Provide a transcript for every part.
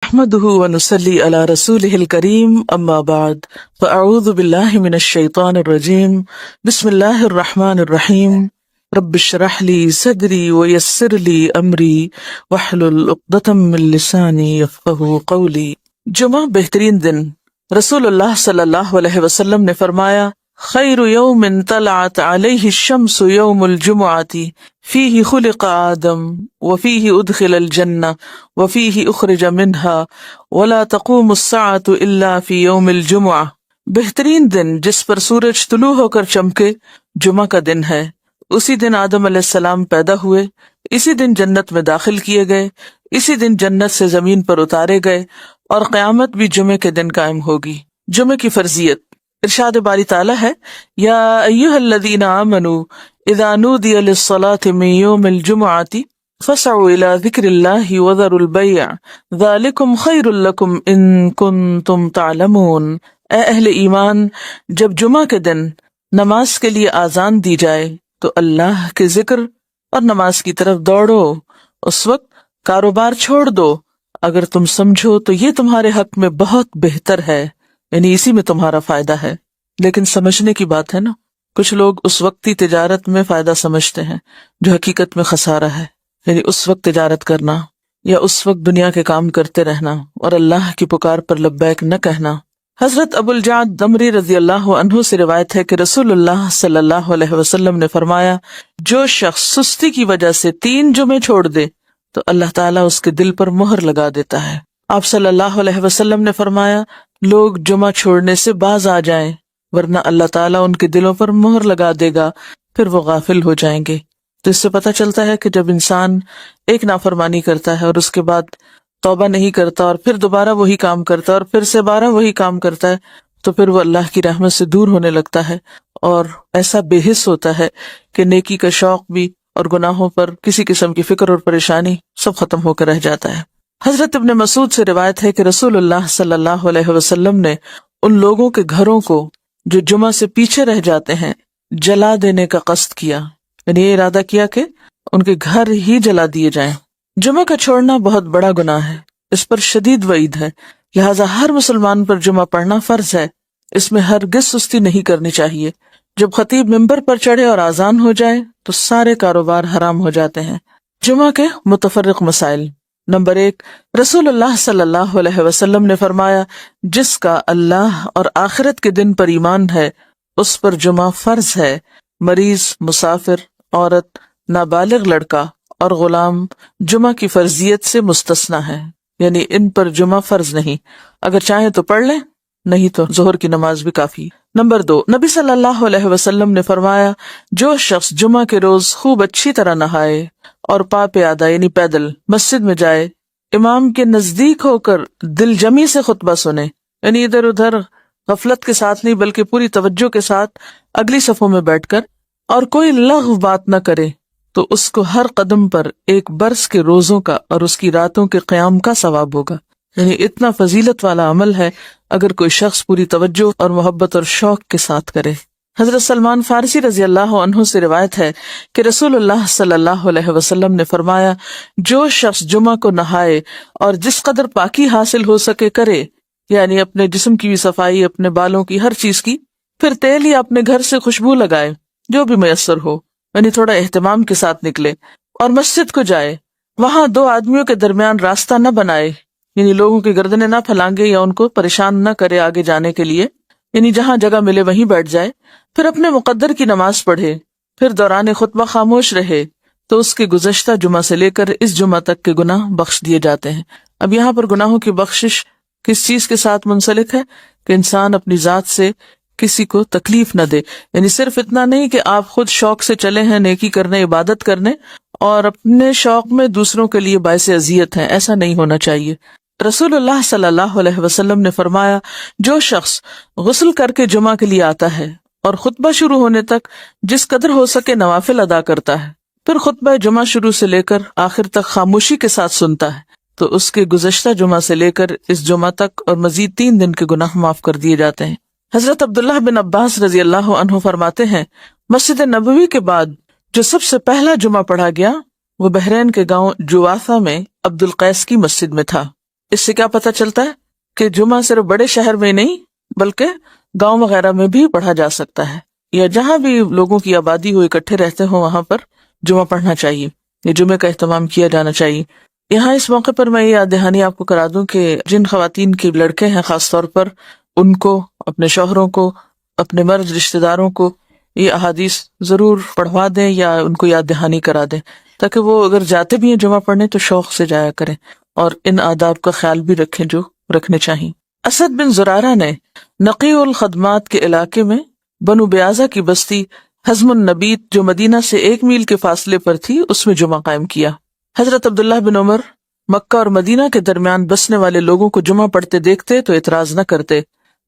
نحمده ونصلي على رسوله الكريم اما بعد فاعوذ بالله من الشيطان الرجيم بسم الله الرحمن الرحيم رب اشرح لي صدري ويسر لي امري واحلل عقدة من لساني يفقهوا قولي۔ جمعہ بہترین دن۔ رسول اللہ صلی اللہ علیہ وسلم نے فرمایا خیر یوم طلعت علیہ الشمس یوم الجمعۃ فیہ خلق آدم وفیہ ادخل الجنہ وفیہ اخرج منہا ولا تقوم الساعۃ الا فی یوم الجمعہ۔ بہترین دن جس پر سورج طلوع ہو کر چمکے جمعہ کا دن ہے۔ اسی دن آدم علیہ السلام پیدا ہوئے، اسی دن جنت میں داخل کیے گئے، اسی دن جنت سے زمین پر اتارے گئے، اور قیامت بھی جمعے کے دن قائم ہوگی۔ جمعے کی فرضیت، ارشاد باری تعالیٰ ہے یا ایھا الذین آمنوا اذا نودی للصلاة من یوم الجمعۃ فاسعوا الی ذکر اللہ وذروا البیع ذلکم خیر لکم ان کنتم تعلمون۔ اے اہل ایمان، جب جمعہ کے دن نماز کے لیے آذان دی جائے تو اللہ کے ذکر اور نماز کی طرف دوڑو، اس وقت کاروبار چھوڑ دو، اگر تم سمجھو تو یہ تمہارے حق میں بہت بہتر ہے، یعنی اسی میں تمہارا فائدہ ہے۔ لیکن سمجھنے کی بات ہے نا، کچھ لوگ اس وقتی تجارت میں فائدہ سمجھتے ہیں جو حقیقت میں خسارہ ہے، یعنی اس وقت تجارت کرنا یا اس وقت دنیا کے کام کرتے رہنا اور اللہ کی پکار پر لبیک نہ کہنا۔ حضرت ابو الجعد دمری رضی اللہ عنہ سے روایت ہے کہ رسول اللہ صلی اللہ علیہ وسلم نے فرمایا جو شخص سستی کی وجہ سے 3 جمعے چھوڑ دے تو اللہ تعالیٰ اس کے دل پر مہر لگا دیتا ہے۔ آپ صلی اللہ علیہ وسلم نے فرمایا لوگ جمعہ چھوڑنے سے باز آ جائیں ورنہ اللہ تعالیٰ ان کے دلوں پر مہر لگا دے گا، پھر وہ غافل ہو جائیں گے۔ تو اس سے پتہ چلتا ہے کہ جب انسان ایک نافرمانی کرتا ہے اور اس کے بعد توبہ نہیں کرتا اور پھر دوبارہ وہی کام کرتا ہے اور پھر سے 12 وہی کام کرتا ہے تو پھر وہ اللہ کی رحمت سے دور ہونے لگتا ہے اور ایسا بے حس ہوتا ہے کہ نیکی کا شوق بھی اور گناہوں پر کسی قسم کی فکر اور پریشانی سب ختم ہو کر رہ جاتا ہے۔ حضرت ابن مسعود سے روایت ہے کہ رسول اللہ صلی اللہ علیہ وسلم نے ان لوگوں کے گھروں کو جو جمعہ سے پیچھے رہ جاتے ہیں جلا دینے کا قصد کیا، یعنی یہ ارادہ کیا کہ ان کے گھر ہی جلا دیے جائیں۔ جمعہ کا چھوڑنا بہت بڑا گناہ ہے، اس پر شدید وعید ہے، لہٰذا ہر مسلمان پر جمعہ پڑھنا فرض ہے، اس میں ہرگز سستی نہیں کرنی چاہیے۔ جب خطیب ممبر پر چڑھے اور اذان ہو جائے تو سارے کاروبار حرام ہو جاتے ہیں۔ جمعہ کے متفرق مسائل۔ نمبر 1، رسول اللہ صلی اللہ علیہ وسلم نے فرمایا جس کا اللہ اور آخرت کے دن پر ایمان ہے اس پر جمعہ فرض ہے۔ مریض، مسافر، عورت، نابالغ لڑکا اور غلام جمعہ کی فرضیت سے مستثنی ہے، یعنی ان پر جمعہ فرض نہیں، اگر چاہیں تو پڑھ لیں، نہیں تو ظہر کی نماز بھی کافی۔ نمبر 2، نبی صلی اللہ علیہ وسلم نے فرمایا جو شخص جمعہ کے روز خوب اچھی طرح نہائے اور پا پیادہ یعنی پیدل مسجد میں جائے، امام کے نزدیک ہو کر دل جمی سے خطبہ سنے، یعنی ادھر ادھر غفلت کے ساتھ نہیں بلکہ پوری توجہ کے ساتھ اگلی صفوں میں بیٹھ کر، اور کوئی لغو بات نہ کرے تو اس کو ہر قدم پر 1 برس کے روزوں کا اور اس کی راتوں کے قیام کا ثواب ہوگا، یعنی اتنا فضیلت والا عمل ہے اگر کوئی شخص پوری توجہ اور محبت اور شوق کے ساتھ کرے۔ حضرت سلمان فارسی رضی اللہ عنہ سے روایت ہے کہ رسول اللہ صلی اللہ علیہ وسلم نے فرمایا جو شخص جمعہ کو نہائے اور جس قدر پاکی حاصل ہو سکے کرے، یعنی اپنے جسم کی بھی صفائی، اپنے بالوں کی، ہر چیز کی، پھر تیل یا اپنے گھر سے خوشبو لگائے جو بھی میسر ہو، یعنی تھوڑا اہتمام کے ساتھ نکلے، اور مسجد کو جائے، وہاں 2 آدمیوں کے درمیان راستہ نہ بنائے، یعنی لوگوں کی گردنیں نہ پھلانگے یا ان کو پریشان نہ کرے آگے جانے کے لیے، یعنی جہاں جگہ ملے وہیں بیٹھ جائے، پھر اپنے مقدر کی نماز پڑھے، پھر دوران خطبہ خاموش رہے تو اس کے گزشتہ جمعہ سے لے کر اس جمعہ تک کے گناہ بخش دیے جاتے ہیں۔ اب یہاں پر گناہوں کی بخشش کس چیز کے ساتھ منسلک ہے کہ انسان اپنی ذات سے کسی کو تکلیف نہ دے، یعنی صرف اتنا نہیں کہ آپ خود شوق سے چلے ہیں نیکی کرنے، عبادت کرنے، اور اپنے شوق میں دوسروں کے لیے باعث اذیت ہیں، ایسا نہیں ہونا چاہیے۔ رسول اللہ صلی اللہ علیہ وسلم نے فرمایا جو شخص غسل کر کے جمعہ کے لیے آتا ہے اور خطبہ شروع ہونے تک جس قدر ہو سکے نوافل ادا کرتا ہے، پھر خطبہ جمعہ شروع سے لے کر آخر تک خاموشی کے ساتھ سنتا ہے تو اس کے گزشتہ جمعہ سے لے کر اس جمعہ تک اور مزید 3 دن کے گناہ معاف کر دیے جاتے ہیں۔ حضرت عبداللہ بن عباس رضی اللہ عنہ فرماتے ہیں مسجد نبوی کے بعد جو سب سے پہلا جمعہ پڑھا گیا وہ بحرین کے گاؤں جوافہ میں عبد القیس کی مسجد میں تھا۔ اس سے کیا پتہ چلتا ہے کہ جمعہ صرف بڑے شہر میں نہیں بلکہ گاؤں وغیرہ میں بھی پڑھا جا سکتا ہے، یا جہاں بھی لوگوں کی آبادی ہو، اکٹھے رہتے ہوں، وہاں پر جمعہ پڑھنا چاہیے، یہ جمعے کا اہتمام کیا جانا چاہیے۔ یہاں اس موقع پر میں یہ یاد دہانی آپ کو کرا دوں کہ جن خواتین کے لڑکے ہیں خاص طور پر، ان کو، اپنے شوہروں کو، اپنے مرد رشتہ داروں کو یہ احادیث ضرور پڑھوا دیں یا ان کو یاد دہانی کرا دیں، تاکہ وہ اگر جاتے بھی ہیں جمعہ پڑھنے تو شوق سے جایا کریں اور ان آداب کا خیال بھی رکھیں جو رکھنے چاہیے۔ اسد بن زرارہ نے نقی الخدمات کے علاقے میں بنو بیازہ کی بستی حزم النبیت جو مدینہ سے 1 میل کے فاصلے پر تھی اس میں جمعہ قائم کیا۔ حضرت عبداللہ بن عمر مکہ اور مدینہ کے درمیان بسنے والے لوگوں کو جمعہ پڑھتے دیکھتے تو اعتراض نہ کرتے۔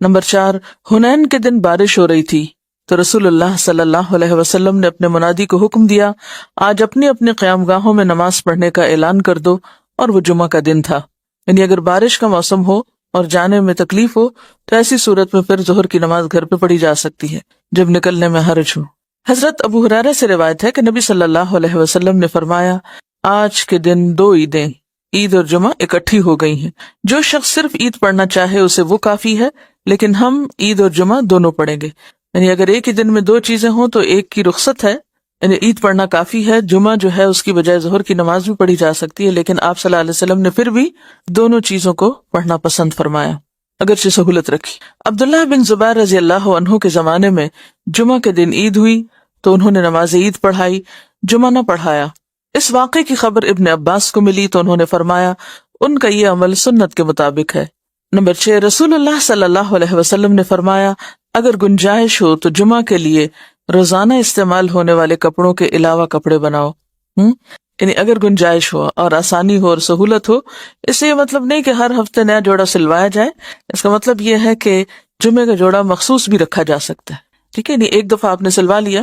نمبر 4، حنین کے دن بارش ہو رہی تھی تو رسول اللہ صلی اللہ علیہ وسلم نے اپنے منادی کو حکم دیا، آج اپنی اپنی قیام گاہوں میں نماز پڑھنے کا اعلان کر دو، اور وہ جمعہ کا دن تھا۔ یعنی اگر بارش کا موسم ہو اور جانے میں تکلیف ہو تو ایسی صورت میں پھر ظہر کی نماز گھر پہ پڑھی جا سکتی ہے جب نکلنے میں حرج ہو۔ حضرت ابو ہریرہ سے روایت ہے کہ نبی صلی اللہ علیہ وسلم نے فرمایا، آج کے دن 2 عیدیں، عید اور جمعہ اکٹھی ہو گئی ہیں، جو شخص صرف عید پڑھنا چاہے اسے وہ کافی ہے، لیکن ہم عید اور جمعہ دونوں پڑھیں گے۔ یعنی اگر ایک ہی دن میں 2 چیزیں ہوں تو ایک کی رخصت ہے، یعنی عید پڑھنا کافی ہے، جمعہ جو ہے اس کی بجائے ظہر کی نماز بھی پڑھی جا سکتی ہے، لیکن آپ صلی اللہ علیہ وسلم نے پھر بھی دونوں چیزوں کو پڑھنا پسند فرمایا اگرچہ سہولت رکھی۔ عبداللہ بن زبیر رضی اللہ عنہ کے زمانے میں جمعہ کے دن عید ہوئی تو انہوں نے نماز عید پڑھائی، جمعہ نہ پڑھایا۔ اس واقعے کی خبر ابن عباس کو ملی تو انہوں نے فرمایا، ان کا یہ عمل سنت کے مطابق ہے۔ نمبر 6، رسول اللہ صلی اللہ علیہ وسلم نے فرمایا، اگر گنجائش ہو تو جمعہ کے لیے روزانہ استعمال ہونے والے کپڑوں کے علاوہ کپڑے بناؤ۔ یعنی اگر گنجائش ہو اور آسانی ہو اور سہولت ہو، اس سے یہ مطلب نہیں کہ ہر ہفتے نیا جوڑا سلوایا جائے، اس کا مطلب یہ ہے کہ جمعے کا جوڑا مخصوص بھی رکھا جا سکتا ہے، ٹھیک ہے، نہیں ایک دفعہ آپ نے سلوا لیا،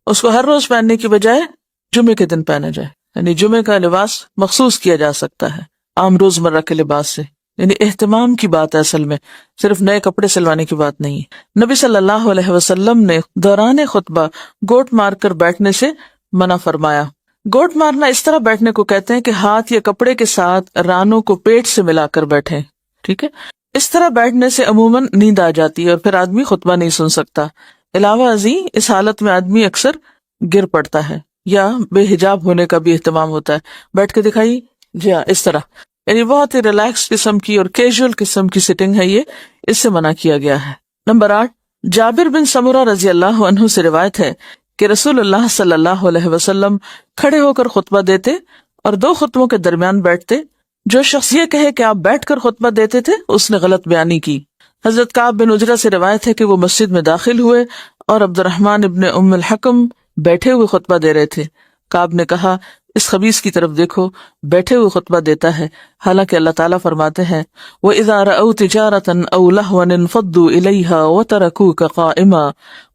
اس کو ہر روز پہننے کی بجائے جمعے کے دن پہنا جائے، یعنی جمعے کا لباس مخصوص کیا جا سکتا ہے عام روزمرہ کے لباس سے، یعنی اہتمام کی بات ہے، اصل میں صرف نئے کپڑے سلوانے کی بات نہیں ہے۔ نبی صلی اللہ علیہ وسلم نے دوران خطبہ گوٹ مار کر بیٹھنے سے منع فرمایا۔ گوٹ مارنا اس طرح بیٹھنے کو کہتے ہیں کہ ہاتھ یا کپڑے کے ساتھ رانوں کو پیٹ سے ملا کر بیٹھیں، ٹھیک ہے، اس طرح بیٹھنے سے عموماً نیند آ جاتی ہے اور پھر آدمی خطبہ نہیں سن سکتا۔ علاوہ ازیں اس حالت میں آدمی اکثر گر پڑتا ہے یا بے حجاب ہونے کا بھی اہتمام ہوتا ہے۔ بیٹھ کے دکھائیے، جی ہاں، اس طرح، یعنی بہت ہی ریلیکس قسم کی اور کیجول قسم کی سٹنگ ہے، یہ اس سے منع کیا گیا ہے۔ نمبر 8، جابر بن سمرہ رضی اللہ عنہ سے روایت ہے کہ رسول اللہ صلی اللہ علیہ وسلم کھڑے ہو کر خطبہ دیتے اور 2 خطبوں کے درمیان بیٹھتے، جو شخص یہ کہے کہ آپ بیٹھ کر خطبہ دیتے تھے اس نے غلط بیانی کی۔ حضرت کعب بن عجرہ سے روایت ہے کہ وہ مسجد میں داخل ہوئے اور عبد الرحمن ابن ام الحکم بیٹھے ہوئے خطبہ دے رہے تھے۔ کعب نے کہا، اس خبیث کی طرف دیکھو، بیٹھے ہوئے خطبہ دیتا ہے، حالانکہ اللہ تعالیٰ فرماتے ہیں وَإِذَا رَأَوْا تِجَارَةً أَوْ لَهْوًا انفضوا إِلَيْهَا وَتَرَكُوكَ قَائِمًا،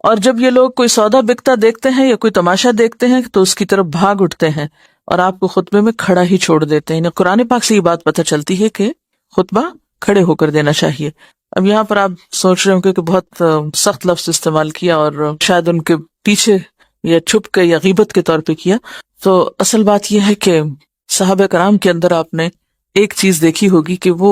اور جب یہ لوگ کوئی سودا بکتا دیکھتے ہیں یا کوئی تماشا دیکھتے ہیں تو اس کی طرف بھاگ اٹھتے ہیں اور آپ کو خطبے میں کھڑا ہی چھوڑ دیتے ہیں۔ قرآن پاک سے یہ بات پتہ چلتی ہے کہ خطبہ کھڑے ہو کر دینا چاہیے۔ اب یہاں پر آپ سوچ رہے ہوں کہ بہت سخت لفظ استعمال کیا اور شاید ان کے پیچھے یا چھپ کے یا غیبت کے طور پہ کیا، تو اصل بات یہ ہے کہ صحابہ کرام کے اندر آپ نے ایک چیز دیکھی ہوگی کہ وہ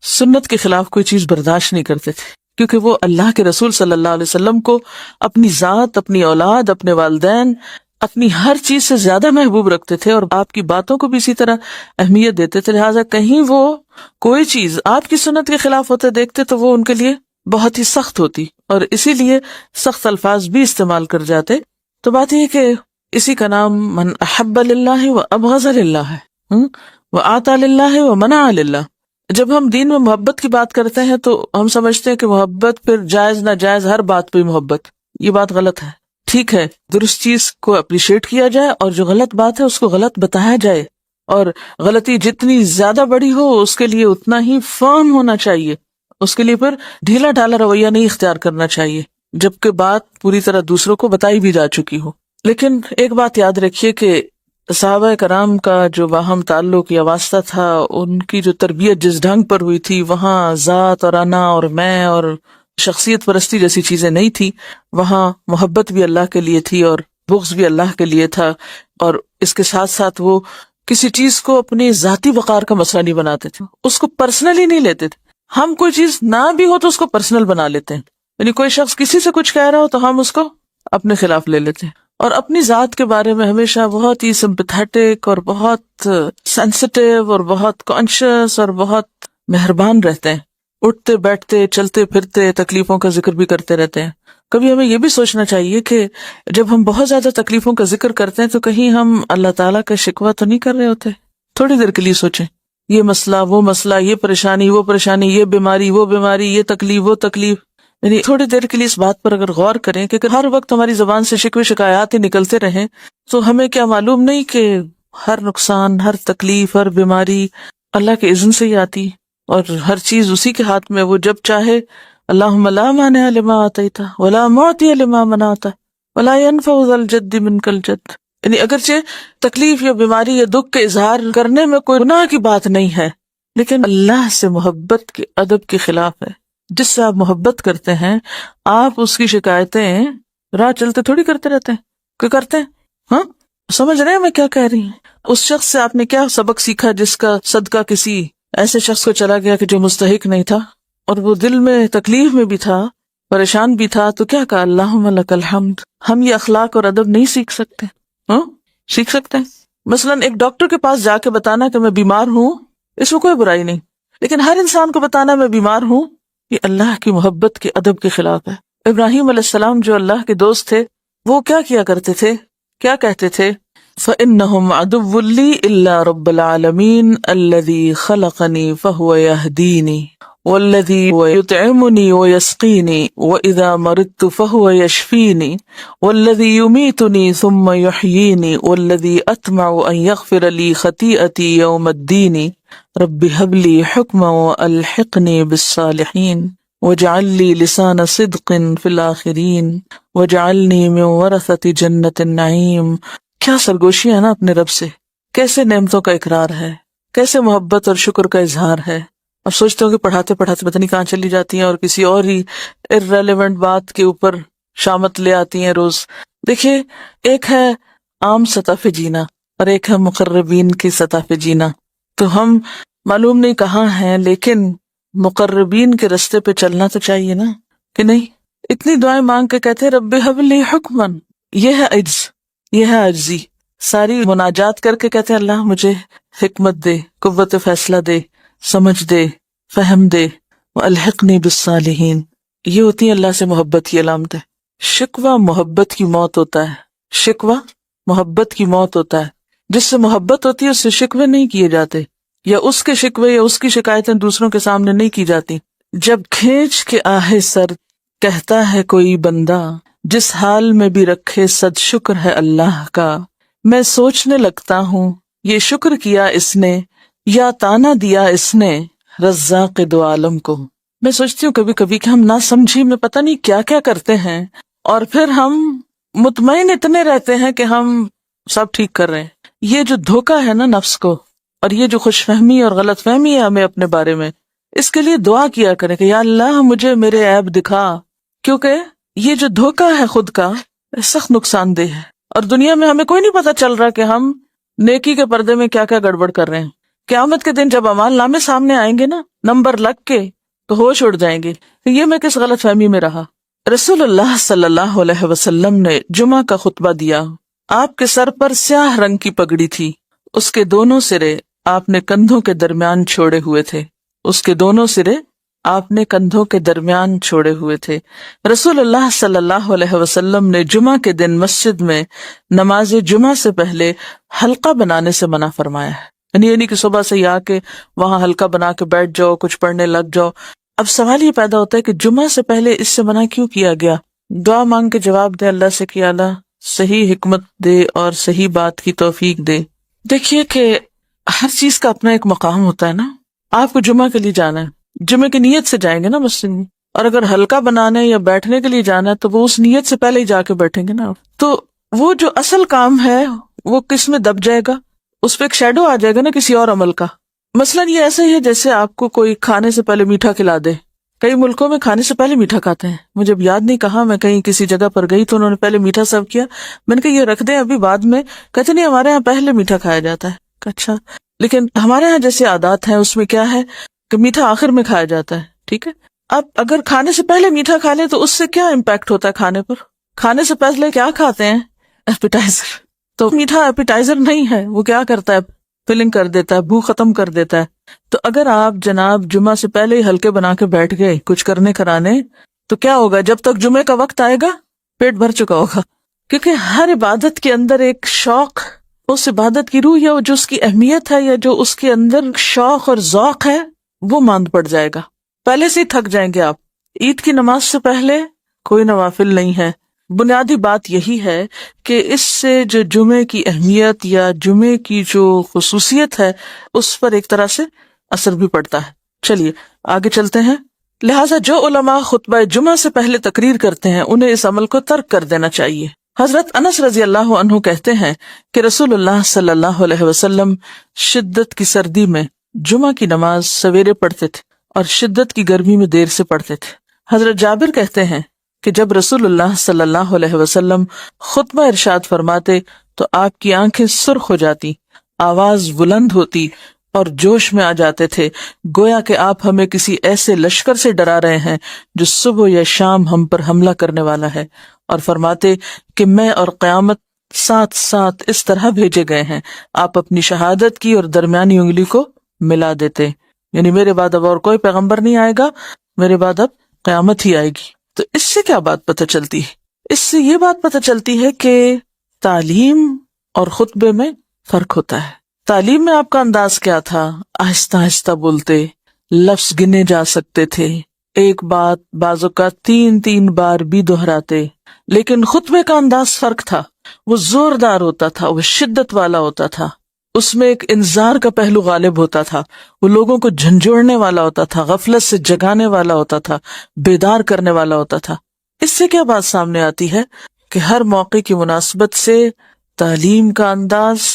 سنت کے خلاف کوئی چیز برداشت نہیں کرتے تھے، کیونکہ وہ اللہ کے رسول صلی اللہ علیہ وسلم کو اپنی ذات، اپنی اولاد، اپنے والدین، اپنی ہر چیز سے زیادہ محبوب رکھتے تھے اور آپ کی باتوں کو بھی اسی طرح اہمیت دیتے تھے، لہٰذا کہیں وہ کوئی چیز آپ کی سنت کے خلاف ہوتے دیکھتے تو وہ ان کے لیے بہت ہی سخت ہوتی اور اسی لیے سخت الفاظ بھی استعمال کر جاتے۔ تو بات یہ کہ اسی کا نام من احب للہ و ابغض للہ ہے، و آتا للہ و منع للہ۔ جب ہم دین میں محبت کی بات کرتے ہیں تو ہم سمجھتے ہیں کہ محبت پھر جائز ناجائز ہر بات پہ محبت، یہ بات غلط ہے۔ ٹھیک ہے، درست چیز کو اپریشیٹ کیا جائے اور جو غلط بات ہے اس کو غلط بتایا جائے، اور غلطی جتنی زیادہ بڑی ہو اس کے لیے اتنا ہی فرم ہونا چاہیے، اس کے لیے پھر ڈھیلا ڈھالا رویہ نہیں اختیار کرنا چاہیے جبکہ بات پوری طرح دوسروں کو بتائی بھی جا چکی ہو۔ لیکن ایک بات یاد رکھیے کہ صحابہ کرام کا جو باہم تعلق یا واسطہ تھا، ان کی جو تربیت جس ڈھنگ پر ہوئی تھی، وہاں ذات اور انا اور میں اور شخصیت پرستی جیسی چیزیں نہیں تھی، وہاں محبت بھی اللہ کے لیے تھی اور بغض بھی اللہ کے لیے تھا، اور اس کے ساتھ ساتھ وہ کسی چیز کو اپنی ذاتی وقار کا مسئلہ نہیں بناتے تھے، اس کو پرسنلی نہیں لیتے تھے. ہم کوئی چیز نہ بھی ہو تو اس کو پرسنل بنا لیتے ہیں، یعنی کوئی شخص کسی سے کچھ کہہ رہا ہو تو ہم اس کو اپنے خلاف لے لیتے ہیں. اور اپنی ذات کے بارے میں ہمیشہ بہت ہی سمپیتھیٹک اور بہت سینسٹیو اور بہت کانشیس اور بہت مہربان رہتے ہیں. اٹھتے بیٹھتے چلتے پھرتے تکلیفوں کا ذکر بھی کرتے رہتے ہیں. کبھی ہمیں یہ بھی سوچنا چاہیے کہ جب ہم بہت زیادہ تکلیفوں کا ذکر کرتے ہیں تو کہیں ہم اللہ تعالیٰ کا شکوہ تو نہیں کر رہے ہوتے. تھوڑی دیر کے لیے سوچیں، یہ مسئلہ وہ مسئلہ، یہ پریشانی وہ پریشانی، یہ بیماری وہ بیماری، یہ تکلیف وہ تکلیف، یعنی تھوڑی دیر کے لیے اس بات پر اگر غور کریں کہ ہر وقت ہماری زبان سے شکوے شکایات ہی نکلتے رہیں تو ہمیں کیا معلوم نہیں کہ ہر نقصان، ہر تکلیف، ہر بیماری اللہ کے اذن سے ہی آتی، اور ہر چیز اسی کے ہاتھ میں، وہ جب چاہے. اللہم لا مانع لما اعطیت ولا معطی لما منعت ولا ينفع ذا الجد منک الجد. یعنی اگرچہ تکلیف یا بیماری یا دکھ کے اظہار کرنے میں کوئی گناہ کی بات نہیں ہے، لیکن اللہ سے محبت کے ادب کے خلاف ہے. جس سے آپ محبت کرتے ہیں آپ اس کی شکایتیں راہ چلتے تھوڑی کرتے رہتے ہیں. کیا کرتے ہیں؟ ہاں، سمجھ رہے ہیں میں کیا کہہ رہی ہوں؟ اس شخص سے آپ نے کیا سبق سیکھا جس کا صدقہ کسی ایسے شخص کو چلا گیا کہ جو مستحق نہیں تھا، اور وہ دل میں تکلیف میں بھی تھا، پریشان بھی تھا، تو کیا کہا؟ اللہم لک الحمد. ہم یہ اخلاق اور ادب نہیں سیکھ سکتے؟ ہاں سیکھ سکتے ہیں. مثلاً ایک ڈاکٹر کے پاس جا کے بتانا کہ میں بیمار ہوں، اس میں کوئی برائی نہیں، لیکن ہر انسان کو بتانا میں بیمار ہوں، یہ اللہ کی محبت کے ادب کے خلاف ہے. ابراہیم علیہ السلام جو اللہ کے دوست تھے، وہ کیا کرتے تھے؟ کیا کہتے تھے؟ فَإِنَّهُمْ عَدُوٌّ لِّي إِلَّا رَبَّ الْعَالَمِينَ الَّذِي خَلَقَنِي فَهُوَ يَهْدِينِ وَالَّذِي يُطْعِمُنِي وَيَسْقِينِ وَإِذَا مَرِضْتُ فَهُوَ يَشْفِينِ وَالَّذِي يُمِيتُنِي ثُمَّ يُحْيِينِ وَالَّذِي أَطْمَعُ أَن يَغْفِرَ لِي خَطِيئَتِي يَوْمَ الدِّينِ رَبِّ هَبْ لِي حُكْمًا وَأَلْحِقْنِي بِالصَّالِحِينَ وَاجْعَل لِّي لِسَانَ صِدْقٍ فِي الْآخِرِينَ وَاجْعَلْنِي مِن وَرَثَةِ جَنَّةِ النَّعِيمِ. کیا سرگوشی ہے نا اپنے رب سے، کیسے نعمتوں کا اقرار ہے، کیسے محبت اور شکر کا اظہار ہے. اب سوچتے ہو کہ پڑھاتے پڑھاتے پتہ نہیں کہاں چلی جاتی ہیں اور کسی اور ہی irrelevant بات کے اوپر شامت لے آتی ہیں روز. دیکھیے، ایک ہے عام سطح پہ جینا اور ایک ہے مقربین کی سطح پہ جینا. تو ہم معلوم نہیں کہاں ہیں، لیکن مقربین کے رستے پہ چلنا تو چاہیے نا، کہ نہیں؟ اتنی دعائیں مانگ کے کہتے رب ہب لی حکمن، یہ ہے عجز، یہ ہے عجزی. ساری مناجات کر کے کہتے ہیں اللہ مجھے حکمت دے، قوت فیصلہ دے، سمجھ دے، فہم دے، والحقنی بالصالحین. یہ ہوتی ہے اللہ سے محبت کی علامت ہے. شکوہ محبت کی موت ہوتا ہے، شکوہ محبت کی موت ہوتا ہے. جس سے محبت ہوتی ہے اس سے شکوے نہیں کیے جاتے، یا اس کے شکوے یا اس کی شکایتیں دوسروں کے سامنے نہیں کی جاتی. جب کھینچ کے آہے سر کہتا ہے کوئی بندہ، جس حال میں بھی رکھے صد شکر ہے اللہ کا، میں سوچنے لگتا ہوں یہ شکر کیا اس نے یا تانا دیا اس نے رزاق دو عالم کو. میں سوچتی ہوں کبھی کبھی کہ ہم نہ سمجھی میں پتہ نہیں کیا کیا کرتے ہیں، اور پھر ہم مطمئن اتنے رہتے ہیں کہ ہم سب ٹھیک کر رہے ہیں. یہ جو دھوکہ ہے نا نفس کو، اور یہ جو خوش فہمی اور غلط فہمی ہے ہمیں اپنے بارے میں، اس کے لیے دعا کیا کریں کہ یا اللہ مجھے میرے عیب دکھا، کیونکہ یہ جو دھوکہ ہے خود کا سخت نقصان دہ ہے. اور دنیا میں ہمیں کوئی نہیں پتا چل رہا کہ ہم نیکی کے پردے میں کیا کیا گڑبڑ کر رہے ہیں. قیامت کے دن جب اعمال نامے سامنے آئیں گے نا، نمبر لگ کے، تو ہوش اڑ جائیں گے کہ یہ میں کس غلط فہمی میں رہا. رسول اللہ صلی اللہ علیہ وسلم نے جمعہ کا خطبہ دیا. آپ کے سر پر سیاہ رنگ کی پگڑی تھی، اس کے دونوں سرے آپ نے کندھوں کے درمیان چھوڑے ہوئے تھے، اس کے دونوں سرے آپ نے کندھوں کے درمیان چھوڑے ہوئے تھے. رسول اللہ صلی اللہ علیہ وسلم نے جمعہ کے دن مسجد میں نماز جمعہ سے پہلے حلقہ بنانے سے منع فرمایا ہے. یعنی کہ صبح سے ہی آ کے وہاں حلقہ بنا کے بیٹھ جاؤ، کچھ پڑھنے لگ جاؤ. اب سوال یہ پیدا ہوتا ہے کہ جمعہ سے پہلے اس سے منع کیوں کیا گیا؟ دعا مانگ کے جواب دے اللہ سے کہ اللہ صحیح حکمت دے اور صحیح بات کی توفیق دے. دیکھیے کہ ہر چیز کا اپنا ایک مقام ہوتا ہے نا. آپ کو جمعہ کے لیے جانا ہے، جمعہ کی نیت سے جائیں گے نا مسجد میں، اور اگر حلقہ بنانے یا بیٹھنے کے لیے جانا ہے تو وہ اس نیت سے پہلے ہی جا کے بیٹھیں گے نا. تو وہ جو اصل کام ہے وہ کس میں دب جائے گا، اس پہ ایک شیڈو آ جائے گا نا کسی اور عمل کا. مثلاً یہ ایسا ہی ہے جیسے آپ کو کوئی کھانے سے پہلے میٹھا کھلا دے. کئی ملکوں میں کھانے سے پہلے میٹھا کھاتے ہیں. مجھے اب یاد نہیں کہا، میں کہیں کسی جگہ پر گئی تو انہوں نے پہلے میٹھا سرو کیا. میں نے کہا یہ رکھ دیں ابھی بعد میں، کہتے نہیں ہمارے یہاں پہلے میٹھا کھایا جاتا ہے. اچھا، لیکن ہمارے ہاں جیسے عادات ہیں اس میں کیا ہے کہ میٹھا آخر میں کھایا جاتا ہے، ٹھیک ہے. اب اگر کھانے سے پہلے میٹھا کھا لیں تو اس سے کیا امپیکٹ ہوتا ہے کھانے پر؟ کھانے سے پہلے کیا کھاتے ہیں؟ ایپیٹائزر. تو میٹھا ایپیٹائزر نہیں ہے، وہ کیا کرتا ہے؟ فلنگ کر دیتا ہے، بھوک ختم کر دیتا ہے. تو اگر آپ جناب جمعہ سے پہلے ہی ہلکے بنا کے بیٹھ گئے کچھ کرنے کرانے، تو کیا ہوگا؟ جب تک جمعے کا وقت آئے گا پیٹ بھر چکا ہوگا. کیونکہ ہر عبادت کے اندر ایک شوق، اس عبادت کی روح یا جو اس کی اہمیت ہے یا جو اس کے اندر شوق اور ذوق ہے وہ ماند پڑ جائے گا. پہلے سے ہی تھک جائیں گے آپ. عید کی نماز سے پہلے کوئی نوافل نہیں ہے. بنیادی بات یہی ہے کہ اس سے جو جمعے کی اہمیت یا جمعے کی جو خصوصیت ہے اس پر ایک طرح سے اثر بھی پڑتا ہے. چلیے آگے چلتے ہیں. لہٰذا جو علماء خطبہ جمعہ سے پہلے تقریر کرتے ہیں انہیں اس عمل کو ترک کر دینا چاہیے. حضرت انس رضی اللہ عنہ کہتے ہیں کہ رسول اللہ صلی اللہ علیہ وسلم شدت کی سردی میں جمعہ کی نماز سویرے پڑھتے تھے اور شدت کی گرمی میں دیر سے پڑھتے تھے. حضرت جابر کہتے ہیں کہ جب رسول اللہ صلی اللہ علیہ وسلم خطبہ ارشاد فرماتے تو آپ کی آنکھیں سرخ ہو جاتی، آواز بلند ہوتی اور جوش میں آ جاتے تھے، گویا کہ آپ ہمیں کسی ایسے لشکر سے ڈرا رہے ہیں جو صبح یا شام ہم پر حملہ کرنے والا ہے، اور فرماتے کہ میں اور قیامت ساتھ ساتھ اس طرح بھیجے گئے ہیں. آپ اپنی شہادت کی اور درمیانی انگلی کو ملا دیتے، یعنی میرے بعد اب اور کوئی پیغمبر نہیں آئے گا، میرے بعد اب قیامت ہی آئے گی. تو اس سے کیا بات پتہ چلتی ہے؟ اس سے یہ بات پتہ چلتی ہے کہ تعلیم اور خطبے میں فرق ہوتا ہے. تعلیم میں آپ کا انداز کیا تھا؟ آہستہ آہستہ بولتے، لفظ گنے جا سکتے تھے، ایک بات بعض اوقات 3 بار بھی دہراتے. لیکن خطبے کا انداز فرق تھا، وہ زوردار ہوتا تھا، وہ شدت والا ہوتا تھا، اس میں ایک انذار کا پہلو غالب ہوتا تھا، وہ لوگوں کو جھنجھوڑنے والا ہوتا تھا، غفلت سے جگانے والا ہوتا تھا، بیدار کرنے والا ہوتا تھا. اس سے کیا بات سامنے آتی ہے کہ ہر موقع کی مناسبت سے تعلیم کا انداز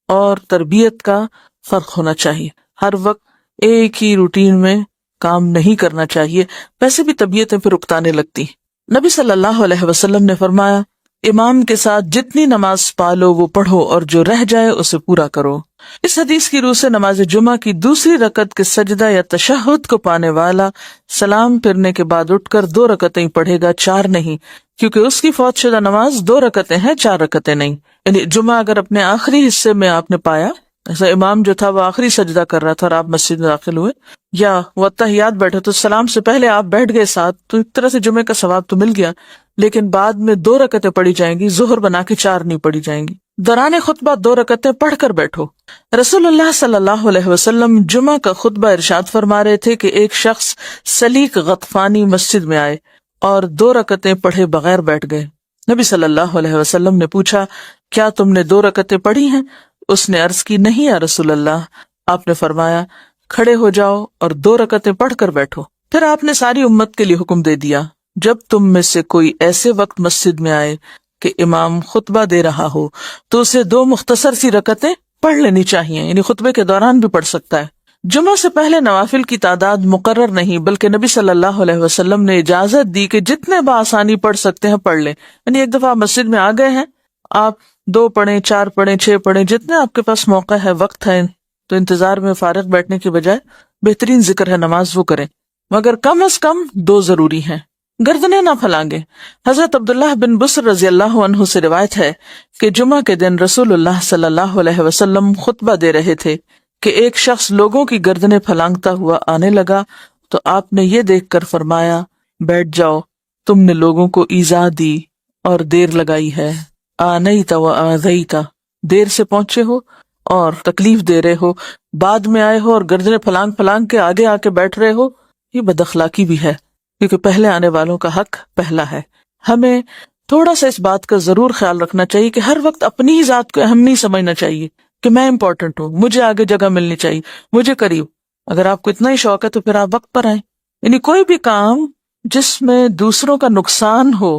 اور تربیت کا فرق ہونا چاہیے. ہر وقت ایک ہی روٹین میں کام نہیں کرنا چاہیے، ویسے بھی طبیعتیں پھر اکتانے لگتی. نبی صلی اللہ علیہ وسلم نے فرمایا امام کے ساتھ جتنی نماز پالو وہ پڑھو اور جو رہ جائے اسے پورا کرو. اس حدیث کی روح سے نماز جمعہ کی دوسری رکعت کے سجدہ یا تشہد کو پانے والا سلام پھرنے کے بعد اٹھ کر 2 رکعتیں پڑھے گا، 4 نہیں، کیونکہ اس کی فوت شدہ نماز 2 رکعتیں ہیں، 4 رکعتیں نہیں. یعنی جمعہ اگر اپنے آخری حصے میں آپ نے پایا، ایسا امام جو تھا وہ آخری سجدہ کر رہا تھا اور آپ مسجد میں داخل ہوئے، یا وہ تحیات بیٹھے تو سلام سے پہلے آپ بیٹھ گئے ساتھ، تو ایک طرح سے جمعے کا ثواب تو مل گیا، لیکن بعد میں 2 رکعتیں پڑھی جائیں گی، ظہر بنا کے 4 نہیں پڑھی جائیں گی. دوران خطبہ 2 رکعتیں پڑھ کر بیٹھو. رسول اللہ صلی اللہ علیہ وسلم جمعہ کا خطبہ ارشاد فرما رہے تھے کہ ایک شخص سلیق غطفانی مسجد میں آئے اور 2 رکعتیں پڑھے بغیر بیٹھ گئے. نبی صلی اللہ علیہ وسلم نے پوچھا کیا تم نے 2 رکعتیں پڑھی ہیں؟ اس نے عرض کی نہیں یا رسول اللہ. آپ نے فرمایا کھڑے ہو جاؤ اور 2 رکعتیں پڑھ کر بیٹھو. پھر آپ نے ساری امت کے لیے حکم دے دیا جب تم میں سے کوئی ایسے وقت مسجد میں آئے کہ امام خطبہ دے رہا ہو تو اسے 2 مختصر سی رکعتیں پڑھ لینی چاہیے، یعنی خطبے کے دوران بھی پڑھ سکتا ہے. جمعہ سے پہلے نوافل کی تعداد مقرر نہیں، بلکہ نبی صلی اللہ علیہ وسلم نے اجازت دی کہ جتنے بآسانی پڑھ سکتے ہیں پڑھ لیں. یعنی ایک دفعہ آپ مسجد میں آ گئے ہیں، آپ 2 پڑھیں، 4 پڑھیں، 6 پڑھیں، جتنے آپ کے پاس موقع ہے، وقت ہے، تو انتظار میں فارغ بیٹھنے کی بجائے بہترین ذکر ہے نماز وہ کریں، مگر کم از کم 2 ضروری ہیں. گردنیں نہ پھلانگے. حضرت عبداللہ بن بصر رضی اللہ عنہ سے روایت ہے کہ جمعہ کے دن رسول اللہ صلی اللہ علیہ وسلم خطبہ دے رہے تھے کہ ایک شخص لوگوں کی گردنیں پھلانگتا ہوا آنے لگا تو آپ نے یہ دیکھ کر فرمایا بیٹھ جاؤ، تم نے لوگوں کو ایذا دی اور دیر لگائی ہے. آنیت و آذیت، دیر سے پہنچے ہو اور تکلیف دے رہے ہو، بعد میں آئے ہو اور گردنیں پھلانگ پھلانگ کے آگے آ کے بیٹھ رہے ہو. یہ بد اخلاقی بھی ہے، کیونکہ پہلے آنے والوں کا حق پہلا ہے. ہمیں تھوڑا سا اس بات کا ضرور خیال رکھنا چاہیے کہ ہر وقت اپنی ہی ذات کو اہم نہیں سمجھنا چاہیے کہ میں امپورٹنٹ ہوں، مجھے آگے جگہ ملنی چاہیے، مجھے قریب. اگر آپ کو اتنا ہی شوق ہے تو پھر آپ وقت پر آئیں. یعنی کوئی بھی کام جس میں دوسروں کا نقصان ہو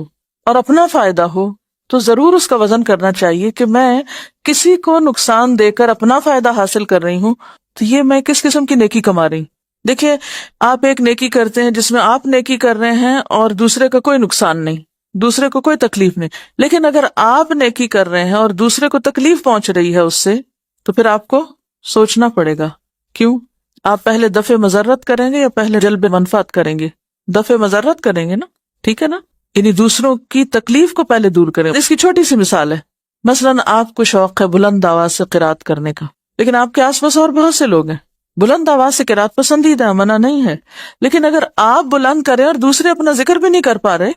اور اپنا فائدہ ہو تو ضرور اس کا وزن کرنا چاہیے کہ میں کسی کو نقصان دے کر اپنا فائدہ حاصل کر رہی ہوں تو یہ میں کس قسم کی نیکی کما رہی ہوں. دیکھیے آپ ایک نیکی کرتے ہیں جس میں آپ نیکی کر رہے ہیں اور دوسرے کا کوئی نقصان نہیں، دوسرے کو کوئی تکلیف نہیں، لیکن اگر آپ نیکی کر رہے ہیں اور دوسرے کو تکلیف پہنچ رہی ہے اس سے، تو پھر آپ کو سوچنا پڑے گا. کیوں؟ آپ پہلے دفع مضرت کریں گے یا پہلے جلب منفعت کریں گے؟ دفع مضرت کریں گے نا، ٹھیک ہے نا، یعنی دوسروں کی تکلیف کو پہلے دور کریں. اس کی چھوٹی سی مثال ہے، مثلاً آپ کو شوق ہے بلند آواز سے قرات کرنے کا، لیکن آپ کے آس پاس اور بہت سے لوگ ہیں. بلند آواز سے قرات پسندیدہ، منع نہیں ہے، لیکن اگر آپ بلند کریں اور دوسرے اپنا ذکر بھی نہیں کر پا رہے،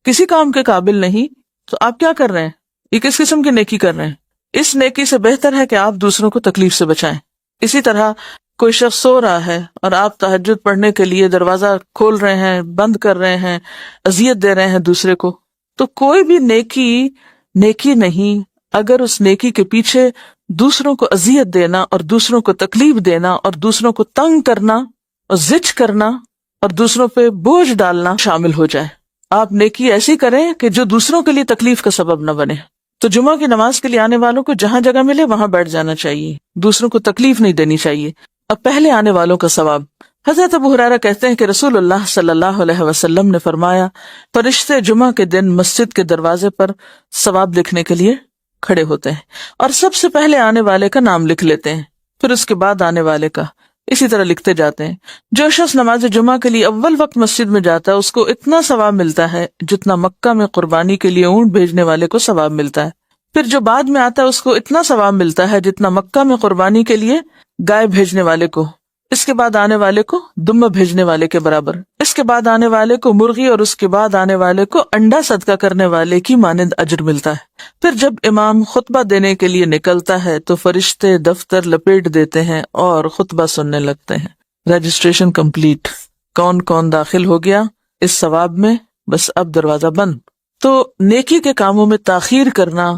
کسی کام کے قابل نہیں، تو آپ کیا کر رہے ہیں؟ یہ کس قسم کی نیکی کر رہے ہیں؟ اس نیکی سے بہتر ہے کہ آپ دوسروں کو تکلیف سے بچائیں. اسی طرح کوئی شخص سو رہا ہے اور آپ تہجد پڑھنے کے لیے دروازہ کھول رہے ہیں، بند کر رہے ہیں، اذیت دے رہے ہیں دوسرے کو، تو کوئی بھی نیکی نہیں اگر اس نیکی کے پیچھے دوسروں کو اذیت دینا اور دوسروں کو تکلیف دینا اور دوسروں کو تنگ کرنا اور زچ کرنا اور دوسروں پہ بوجھ ڈالنا شامل ہو جائے. آپ نیکی ایسی کریں کہ جو دوسروں کے لیے تکلیف کا سبب نہ بنے. تو جمعہ کی نماز کے لیے آنے والوں کو جہاں جگہ ملے وہاں بیٹھ جانا چاہیے، دوسروں کو تکلیف نہیں دینی چاہیے. اب پہلے آنے والوں کا ثواب. حضرت ابو ہریرہ کہتے ہیں کہ رسول اللہ صلی اللہ علیہ وسلم نے فرمایا، فرشتے جمعہ کے دن مسجد کے دروازے پر ثواب لکھنے کے لیے کھڑے ہوتے ہیں اور سب سے پہلے آنے والے کا نام لکھ لیتے ہیں، پھر اس کے بعد آنے والے کا، اسی طرح لکھتے جاتے ہیں. جو شخص نماز جمعہ کے لیے اول وقت مسجد میں جاتا ہے اس کو اتنا ثواب ملتا ہے جتنا مکہ میں قربانی کے لیے اونٹ بھیجنے والے کو ثواب ملتا ہے. پھر جو بعد میں آتا ہے اس کو اتنا ثواب ملتا ہے جتنا مکہ میں قربانی کے لیے گائے بھیجنے والے کو، اس کے بعد آنے والے کو دمبا بھیجنے والے کے برابر، اس کے بعد آنے والے کو مرغی اور اس کے بعد آنے والے کو انڈا صدقہ کرنے والے کی مانند اجر ملتا ہے. پھر جب امام خطبہ دینے کے لیے نکلتا ہے تو فرشتے دفتر لپیٹ دیتے ہیں اور خطبہ سننے لگتے ہیں. رجسٹریشن کمپلیٹ، کون کون داخل ہو گیا اس ثواب میں، بس اب دروازہ بند. تو نیکی کے کاموں میں تاخیر کرنا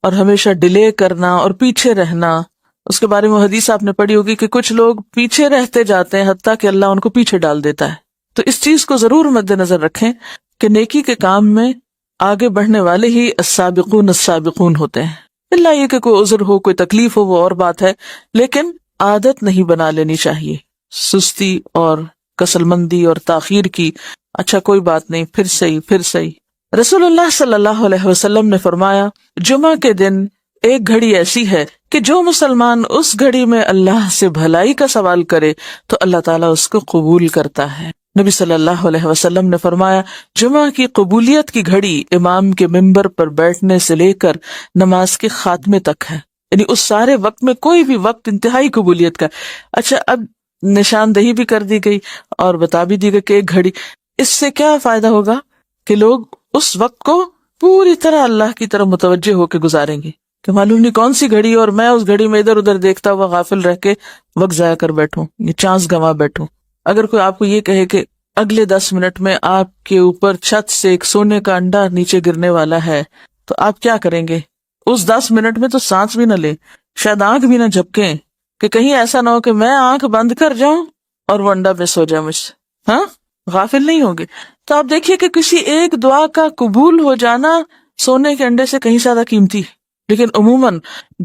اور ہمیشہ ڈیلے کرنا اور پیچھے رہنا، اس کے بارے میں حدیث آپ نے پڑھی ہوگی کہ کچھ لوگ پیچھے رہتے جاتے ہیں حتیٰ کہ اللہ ان کو پیچھے ڈال دیتا ہے. تو اس چیز کو ضرور مد نظر رکھیں کہ نیکی کے کام میں آگے بڑھنے والے ہی السابقون السابقون ہوتے ہیں. اللہ یہ کہ کوئی عذر ہو، کوئی تکلیف ہو، وہ اور بات ہے، لیکن عادت نہیں بنا لینی چاہیے سستی اور کسل مندی اور تاخیر کی. اچھا کوئی بات نہیں، پھر صحیح. رسول اللہ صلی اللہ علیہ وسلم نے فرمایا، جمعہ کے دن ایک گھڑی ایسی ہے کہ جو مسلمان اس گھڑی میں اللہ سے بھلائی کا سوال کرے تو اللہ تعالیٰ اس کو قبول کرتا ہے. نبی صلی اللہ علیہ وسلم نے فرمایا، جمعہ کی قبولیت کی گھڑی امام کے ممبر پر بیٹھنے سے لے کر نماز کے خاتمے تک ہے، یعنی اس سارے وقت میں کوئی بھی وقت انتہائی قبولیت کا. اچھا اب نشاندہی بھی کر دی گئی اور بتا بھی دی گئی کہ ایک گھڑی، اس سے کیا فائدہ ہوگا کہ لوگ اس وقت کو پوری طرح اللہ کی طرف متوجہ ہو کے گزاریں گے کہ معلوم نہیں کون سی گھڑی اور میں اس گھڑی میں ادھر ادھر دیکھتا ہوا غافل رہ کے وقت ضائع کر بیٹھوں، یہ چانس گنوا بیٹھوں. اگر کوئی آپ کو یہ کہے کہ اگلے 10 منٹ میں آپ کے اوپر چھت سے ایک سونے کا انڈا نیچے گرنے والا ہے تو آپ کیا کریں گے؟ اس 10 منٹ میں تو سانس بھی نہ لیں، شاید آنکھ بھی نہ جھپکیں کہ کہیں ایسا نہ ہو کہ میں آنکھ بند کر جاؤں اور وہ انڈا مس ہو جائے مجھ سے. ہاں، غافل نہیں ہوں گے. تو آپ دیکھیے کہ کسی ایک دعا کا قبول ہو جانا سونے کے انڈے سے کہیں زیادہ قیمتی. لیکن عموماً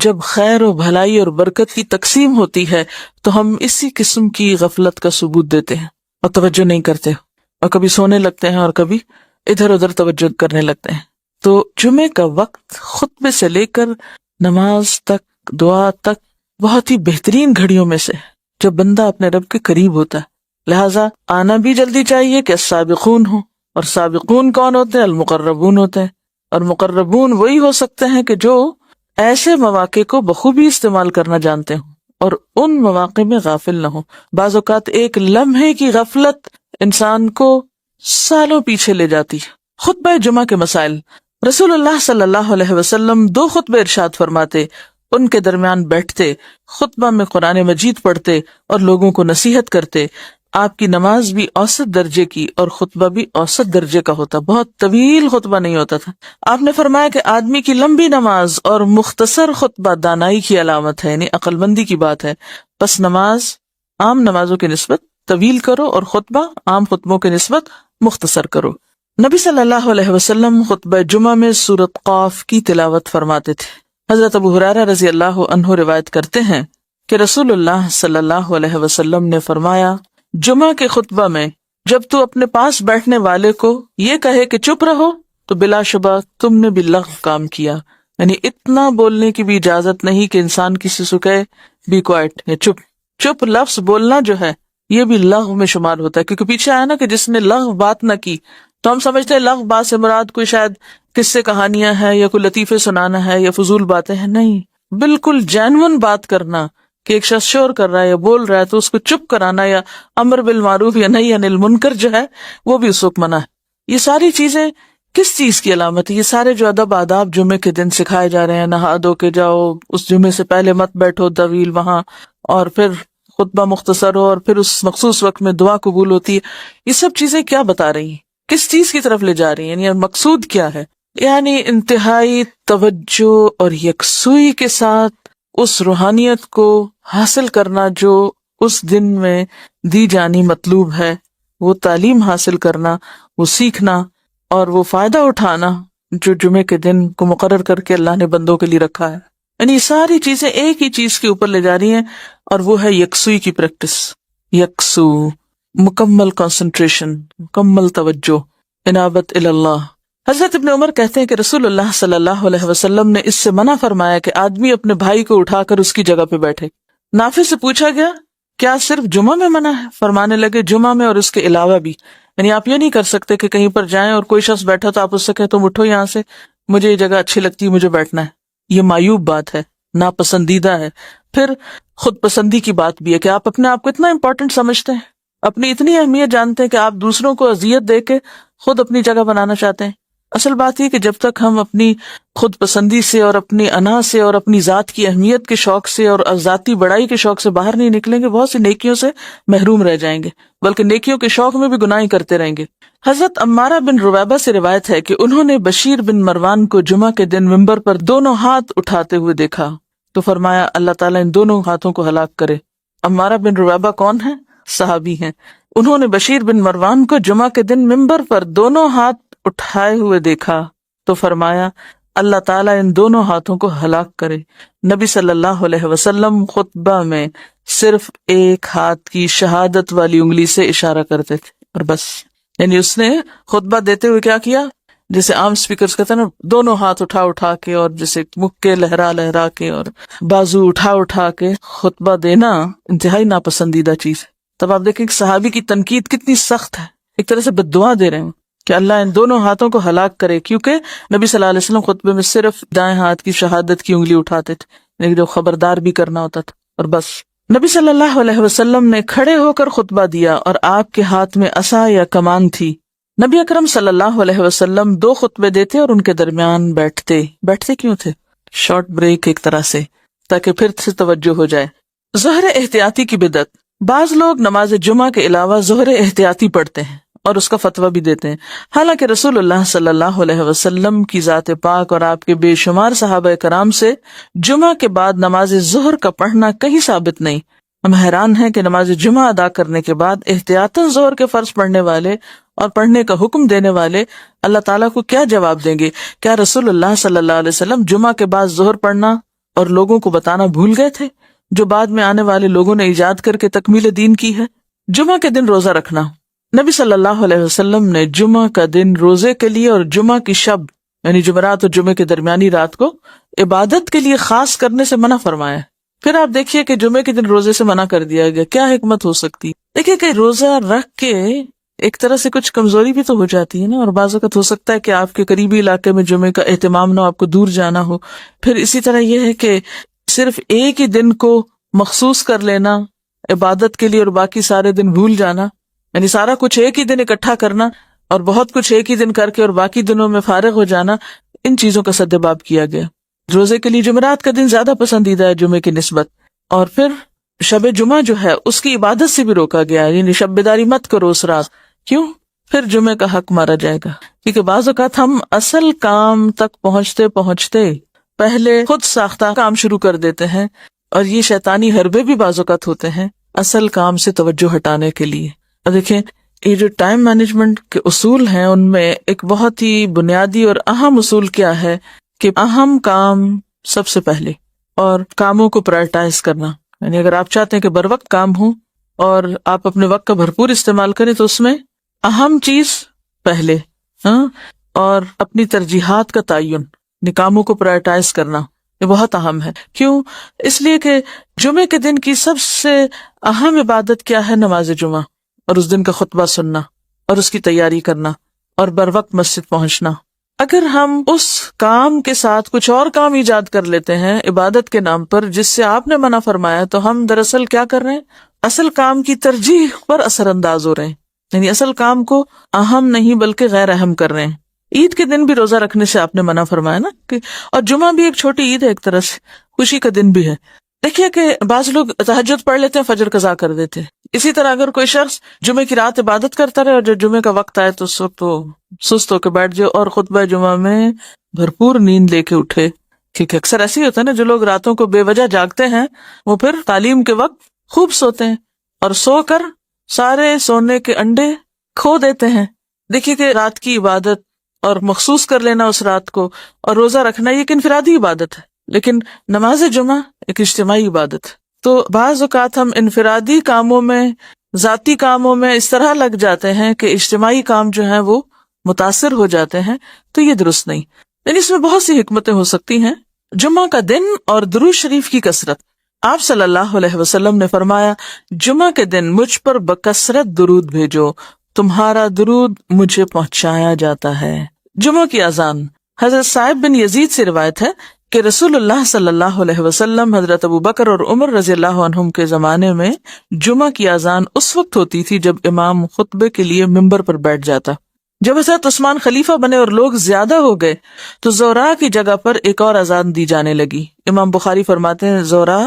جب خیر و بھلائی اور برکت کی تقسیم ہوتی ہے تو ہم اسی قسم کی غفلت کا ثبوت دیتے ہیں اور توجہ نہیں کرتے، اور کبھی سونے لگتے ہیں اور کبھی ادھر ادھر توجہ کرنے لگتے ہیں. تو جمعے کا وقت خطبے سے لے کر نماز تک، دعا تک، بہت ہی بہترین گھڑیوں میں سے جب بندہ اپنے رب کے قریب ہوتا ہے. لہٰذا آنا بھی جلدی چاہیے کہ سابقون ہوں، اور سابقون کون ہوتے ہیں؟ المقربون ہوتے ہیں. اور مقربون وہی ہو سکتے ہیں کہ جو ایسے مواقع کو بخوبی استعمال کرنا جانتے ہوں اور ان مواقع میں غافل نہ ہوں. بعض اوقات ایک لمحے کی غفلت انسان کو سالوں پیچھے لے جاتی. خطبہ جمعہ کے مسائل. رسول اللہ صلی اللہ علیہ وسلم 2 خطبے ارشاد فرماتے، ان کے درمیان بیٹھتے، خطبہ میں قرآن مجید پڑھتے اور لوگوں کو نصیحت کرتے. آپ کی نماز بھی اوسط درجے کی اور خطبہ بھی اوسط درجے کا ہوتا، بہت طویل خطبہ نہیں ہوتا تھا. آپ نے فرمایا کہ آدمی کی لمبی نماز اور مختصر خطبہ دانائی کی علامت ہے، یعنی عقل مندی کی بات ہے. پس نماز عام نمازوں کی نسبت طویل کرو اور خطبہ عام خطبوں کی نسبت مختصر کرو. نبی صلی اللہ علیہ وسلم خطبہ جمعہ میں سورۃ قاف کی تلاوت فرماتے تھے. حضرت ابو ہریرہ رضی اللہ عنہ روایت کرتے ہیں کہ رسول اللہ صلی اللہ علیہ وسلم نے فرمایا، جمعہ کے خطبہ میں جب تو اپنے پاس بیٹھنے والے کو یہ کہے کہ چپ رہو تو بلا شبہ تم نے بھی لغو کام کیا. یعنی اتنا بولنے کی بھی اجازت نہیں کہ انسان کسی سے کہے بی کوائٹ یا چپ. چپ لفظ بولنا جو ہے یہ بھی لغو میں شمار ہوتا ہے، کیونکہ پیچھے آیا نا کہ جس نے لغو بات نہ کی، تو ہم سمجھتے ہیں لغو بات سے مراد کوئی شاید قصے کہانیاں ہیں یا کوئی لطیفے سنانا ہے یا فضول باتیں ہیں. نہیں، بالکل جینون بات کرنا کہ ایک شخص شور کر رہا ہے یا بول رہا ہے تو اس کو چپ کرانا، یا امر بالمعروف یا نہی عن المنکر جو ہے وہ بھی اس وقت منع ہے. یہ ساری چیزیں کس چیز کی علامت ہے؟ یہ سارے جو ادب آداب جمعے کے دن سکھائے جا رہے ہیں، نہا دھو کے جاؤ، اس جمعے سے پہلے مت بیٹھو طویل وہاں، اور پھر خطبہ مختصر ہو، اور پھر اس مخصوص وقت میں دعا قبول ہوتی ہے. یہ سب چیزیں کیا بتا رہی ہیں؟ کس چیز کی طرف لے جا رہی ہیں؟ یعنی مقصود کیا ہے؟ یعنی انتہائی توجہ اور یکسوئی کے ساتھ اس روحانیت کو حاصل کرنا جو اس دن میں دی جانی مطلوب ہے، وہ تعلیم حاصل کرنا، وہ سیکھنا اور وہ فائدہ اٹھانا جو جمعے کے دن کو مقرر کر کے اللہ نے بندوں کے لیے رکھا ہے. یعنی ساری چیزیں ایک ہی چیز کے اوپر لے جا رہی ہیں، اور وہ ہے یکسوئی کی پریکٹس. یکسو، مکمل کنسنٹریشن، مکمل توجہ، انابت اللہ. حضرت ابن عمر کہتے ہیں کہ رسول اللہ صلی اللہ علیہ وسلم نے اس سے منع فرمایا کہ آدمی اپنے بھائی کو اٹھا کر اس کی جگہ پہ بیٹھے. نافع سے پوچھا گیا کیا صرف جمعہ میں منع ہے؟ فرمانے لگے جمعہ میں اور اس کے علاوہ بھی. یعنی آپ یہ نہیں کر سکتے کہ کہیں پر جائیں اور کوئی شخص بیٹھا تو آپ اس سے کہیں تم اٹھو یہاں سے، مجھے یہ جگہ اچھی لگتی ہے، مجھے بیٹھنا ہے. یہ معیوب بات ہے، ناپسندیدہ ہے. پھر خود پسندی کی بات بھی ہے کہ آپ اپنے آپ کو اتنا امپورٹنٹ سمجھتے ہیں، اپنی اتنی اہمیت جانتے ہیں کہ آپ دوسروں کو اذیت دے کے خود اپنی جگہ بنانا چاہتے ہیں. اصل بات یہ کہ جب تک ہم اپنی خود پسندی سے اور اپنی انا سے اور اپنی ذات کی اہمیت کے شوق سے اور ذاتی بڑائی کے شوق سے باہر نہیں نکلیں گے، بہت سی نیکیوں سے محروم رہ جائیں گے، بلکہ نیکیوں کے شوق میں بھی گناہیں کرتے رہیں گے. حضرت عمارہ بن رویبہ سے روایت ہے کہ انہوں نے بشیر بن مروان کو جمعہ کے دن منبر پر دونوں ہاتھ اٹھاتے ہوئے دیکھا تو فرمایا اللہ تعالیٰ ان دونوں ہاتھوں کو ہلاک کرے. عمارہ بن رویبہ کون ہیں؟ صحابی ہیں. انہوں نے بشیر بن مروان کو جمعہ کے دن منبر پر دونوں ہاتھ اٹھائے ہوئے دیکھا تو فرمایا اللہ تعالیٰ ان دونوں ہاتھوں کو ہلاک کرے. نبی صلی اللہ علیہ وسلم خطبہ میں صرف ایک ہاتھ کی شہادت والی انگلی سے اشارہ کرتے تھے اور بس. یعنی اس نے خطبہ دیتے ہوئے کیا کیا؟ جیسے عام سپیکرز کہتے ہیں نا، دونوں ہاتھ اٹھا اٹھا کے اور جیسے مکے لہرا لہرا کے اور بازو اٹھا اٹھا کے خطبہ دینا انتہائی ناپسندیدہ چیز ہے. تب آپ دیکھیں کہ صحابی کی تنقید کتنی سخت ہے، ایک طرح سے بددعا دے رہے ہیں کہ اللہ ان دونوں ہاتھوں کو ہلاک کرے، کیونکہ نبی صلی اللہ علیہ وسلم خطبے میں صرف دائیں ہاتھ کی شہادت کی انگلی اٹھاتے تھے، یعنی جو خبردار بھی کرنا ہوتا تھا اور بس. نبی صلی اللہ علیہ وسلم نے کھڑے ہو کر خطبہ دیا اور آپ کے ہاتھ میں عصا یا کمان تھی. نبی اکرم صلی اللہ علیہ وسلم 2 خطبے دیتے اور ان کے درمیان بیٹھتے کیوں تھے؟ شارٹ بریک ایک طرح سے، تاکہ پھر سے توجہ ہو جائے. ظہر احتیاطی کی بدعت. بعض لوگ نماز جمعہ کے علاوہ ظہر احتیاطی پڑھتے ہیں اور اس کا فتویٰ بھی دیتے ہیں، حالانکہ رسول اللہ صلی اللہ علیہ وسلم کی ذات پاک اور آپ کے بے شمار صحابہ کرام سے جمعہ کے بعد نماز ظہر کا پڑھنا کہیں ثابت نہیں. ہم حیران ہیں کہ نماز جمعہ ادا کرنے کے بعد احتیاطاً ظہر کے فرض پڑھنے والے اور پڑھنے کا حکم دینے والے اللہ تعالیٰ کو کیا جواب دیں گے؟ کیا رسول اللہ صلی اللہ علیہ وسلم جمعہ کے بعد ظہر پڑھنا اور لوگوں کو بتانا بھول گئے تھے، جو بعد میں آنے والے لوگوں نے ایجاد کر کے تکمیل دین کی ہے؟ جمعہ کے دن روزہ رکھنا. نبی صلی اللہ علیہ وسلم نے جمعہ کا دن روزے کے لیے اور جمعہ کی شب یعنی جمعرات اور جمعے کے درمیانی رات کو عبادت کے لیے خاص کرنے سے منع فرمایا. پھر آپ دیکھیے کہ جمعے کے دن روزے سے منع کر دیا گیا، کیا حکمت ہو سکتی؟ دیکھیے کہ روزہ رکھ کے ایک طرح سے کچھ کمزوری بھی تو ہو جاتی ہے نا، اور بعض اوقات ہو سکتا ہے کہ آپ کے قریبی علاقے میں جمعے کا اہتمام نہ ہو، آپ کو دور جانا ہو. پھر اسی طرح یہ ہے کہ صرف ایک ہی دن کو مخصوص کر لینا عبادت کے لیے اور باقی سارے دن بھول جانا، یعنی سارا کچھ ایک ہی دن اکٹھا کرنا اور بہت کچھ ایک ہی دن کر کے اور باقی دنوں میں فارغ ہو جانا، ان چیزوں کا سدباب کیا گیا. روزے کے لیے جمعرات کا دن زیادہ پسندیدہ ہے جمعے کی نسبت. اور پھر شب جمعہ جو ہے اس کی عبادت سے بھی روکا گیا، یعنی شب بیداری مت کرو اس رات. کیوں؟ پھر جمعے کا حق مارا جائے گا. کیونکہ بعض اوقات ہم اصل کام تک پہنچتے پہنچتے پہلے خود ساختہ کام شروع کر دیتے ہیں، اور یہ شیطانی حربے بھی بعض اوقات ہوتے ہیں اصل کام سے توجہ ہٹانے کے لیے. اور دیکھیں یہ جو ٹائم مینجمنٹ کے اصول ہیں ان میں ایک بہت ہی بنیادی اور اہم اصول کیا ہے کہ اہم کام سب سے پہلے، اور کاموں کو پرائرٹائز کرنا. یعنی اگر آپ چاہتے ہیں کہ بر وقت کام ہو اور آپ اپنے وقت کا بھرپور استعمال کریں تو اس میں اہم چیز پہلے، اور اپنی ترجیحات کا تعین، کاموں کو پرائرٹائز کرنا. یہ بہت اہم ہے. کیوں؟ اس لیے کہ جمعے کے دن کی سب سے اہم عبادت کیا ہے؟ نماز جمعہ، اور اس دن کا خطبہ سننا اور اس کی تیاری کرنا اور بر وقت مسجد پہنچنا. اگر ہم اس کام کے ساتھ کچھ اور کام ایجاد کر لیتے ہیں عبادت کے نام پر جس سے آپ نے منع فرمایا، تو ہم دراصل کیا کر رہے ہیں؟ اصل کام کی ترجیح پر اثر انداز ہو رہے ہیں، یعنی اصل کام کو اہم نہیں بلکہ غیر اہم کر رہے ہیں. عید کے دن بھی روزہ رکھنے سے آپ نے منع فرمایا نا، اور جمعہ بھی ایک چھوٹی عید ہے، ایک طرح سے خوشی کا دن بھی ہے. دیکھیے کہ بعض لوگ تہجد پڑھ لیتے ہیں، فجر قضا کر دیتے ہیں. اسی طرح اگر کوئی شخص جمعے کی رات عبادت کرتا رہے اور جب جمعے کا وقت آئے تو اس وقت وہ سست ہو کے بیٹھ جائے اور خطبہ جمعہ میں بھرپور نیند لے کے اٹھے. کیونکہ اکثر ایسے ہی ہوتا ہے نا، جو لوگ راتوں کو بے وجہ جاگتے ہیں وہ پھر تعلیم کے وقت خوب سوتے ہیں اور سو کر سارے سونے کے انڈے کھو دیتے ہیں. دیکھیے کہ رات کی عبادت اور مخصوص کر لینا اس رات کو اور روزہ رکھنا یہ ایک انفرادی عبادت ہے، لیکن نماز جمعہ ایک اجتماعی عبادت ہے. تو بعض اوقات ہم انفرادی کاموں میں، ذاتی کاموں میں اس طرح لگ جاتے ہیں کہ اجتماعی کام جو ہیں وہ متاثر ہو جاتے ہیں، تو یہ درست نہیں. یعنی اس میں بہت سی حکمتیں ہو سکتی ہیں. جمعہ کا دن اور درود شریف کی کثرت. آپ صلی اللہ علیہ وسلم نے فرمایا، جمعہ کے دن مجھ پر بکثرت درود بھیجو، تمہارا درود مجھے پہنچایا جاتا ہے. جمعہ کی اذان. حضرت صاحب بن یزید سے روایت ہے کہ رسول اللہ صلی اللہ علیہ وسلم، حضرت ابوبکر اور عمر رضی اللہ عنہم کے زمانے میں جمعہ کی اذان اس وقت ہوتی تھی جب امام خطبے کے لیے ممبر پر بیٹھ جاتا. جب حضرت عثمان خلیفہ بنے اور لوگ زیادہ ہو گئے تو زورا کی جگہ پر ایک اور اذان دی جانے لگی. امام بخاری فرماتے ہیں، زورا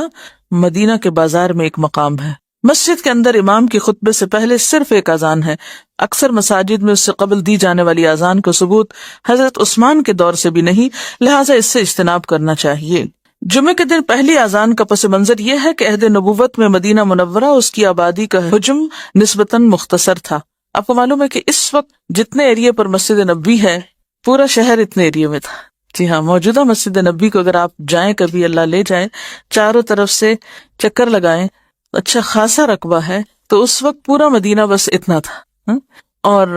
مدینہ کے بازار میں ایک مقام ہے. مسجد کے اندر امام کے خطبے سے پہلے صرف ایک اذان ہے. اکثر مساجد میں اس سے قبل دی جانے والی اذان کو ثبوت حضرت عثمان کے دور سے بھی نہیں، لہٰذا اس سے اجتناب کرنا چاہیے. جمعے کے دن پہلی اذان کا پس منظر یہ ہے کہ عہد نبوت میں مدینہ منورہ اس کی آبادی کا حجم نسبتاً مختصر تھا. آپ کو معلوم ہے کہ اس وقت جتنے ایریے پر مسجد نبوی ہے پورا شہر اتنے ایریے میں تھا. جی ہاں، موجودہ مسجد نبوی کو اگر آپ جائیں، کبھی اللہ لے جائیں، چاروں طرف سے چکر لگائیں، اچھا خاصا رقبہ ہے. تو اس وقت پورا مدینہ بس اتنا تھا، اور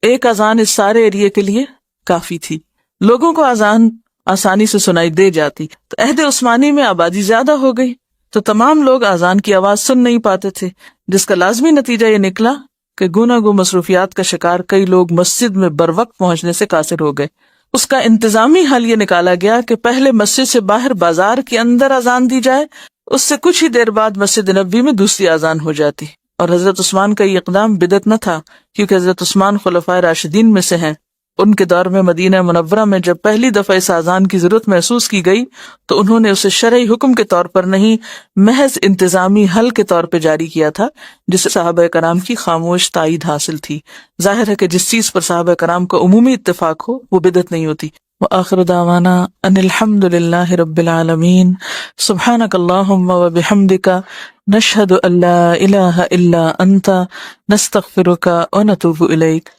ایک اذان اس سارے ایریے کے لیے کافی تھی. لوگوں کو اذان آسانی سے سنائی دے جاتی. تو عہد عثمانی میں آبادی زیادہ ہو گئی تو تمام لوگ اذان کی آواز سن نہیں پاتے تھے، جس کا لازمی نتیجہ یہ نکلا کہ گوناگو مصروفیات کا شکار کئی لوگ مسجد میں بر وقت پہنچنے سے قاصر ہو گئے. اس کا انتظامی حل یہ نکالا گیا کہ پہلے مسجد سے باہر بازار کے اندر اذان دی جائے، اس سے کچھ ہی دیر بعد مسجد نبوی میں دوسری اذان ہو جاتی. اور حضرت عثمان کا یہ اقدام بدعت نہ تھا، کیونکہ حضرت عثمان خلفائے راشدین میں سے ہیں. ان کے دور میں مدینہ منورہ میں جب پہلی دفعہ اس اذان کی ضرورت محسوس کی گئی تو انہوں نے اسے شرعی حکم کے طور پر نہیں، محض انتظامی حل کے طور پہ جاری کیا تھا، جس سے صحابہ کرام کی خاموش تائید حاصل تھی. ظاہر ہے کہ جس چیز پر صحابہ کرام کا عمومی اتفاق ہو وہ بدعت نہیں ہوتی. وآخر دعوانا ان الحمد للہ رب العالمین. سبحانک اللہم وبحمدک، نشہد ان لا الہ الا انت، نستغفرک ونتوب الیک.